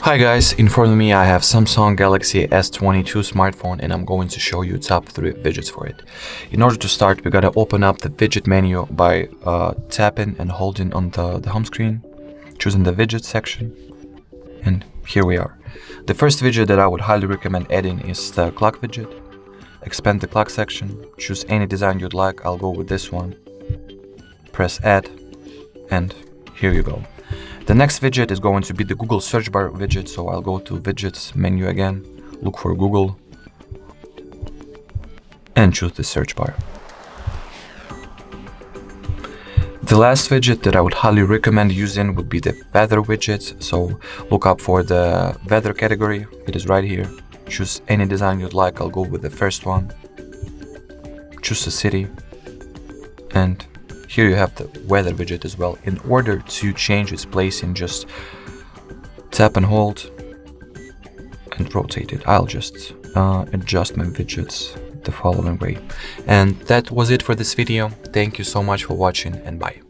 Hi guys, in front of me I have Samsung Galaxy S22 smartphone and I'm going to show you top 3 widgets for it. In order to start, we gotta open up the widget menu by tapping and holding on the home screen, choosing the widget section, and here we are. The first widget that I would highly recommend adding is the clock widget. Expand the clock section, choose any design you'd like, I'll go with this one. Press add, and here you go. The next widget is going to be the Google search bar widget, so I'll go to widgets menu again, look for Google, and choose the search bar. The last widget that I would highly recommend using would be the weather widget, so look up for the weather category, it is right here. Choose any design you'd like, I'll go with the first one. Choose a city, and here you have the weather widget as well. In order to change its placing, just tap and hold and rotate it. I'll just adjust my widgets the following way. And that was it for this video. Thank you so much for watching, and bye.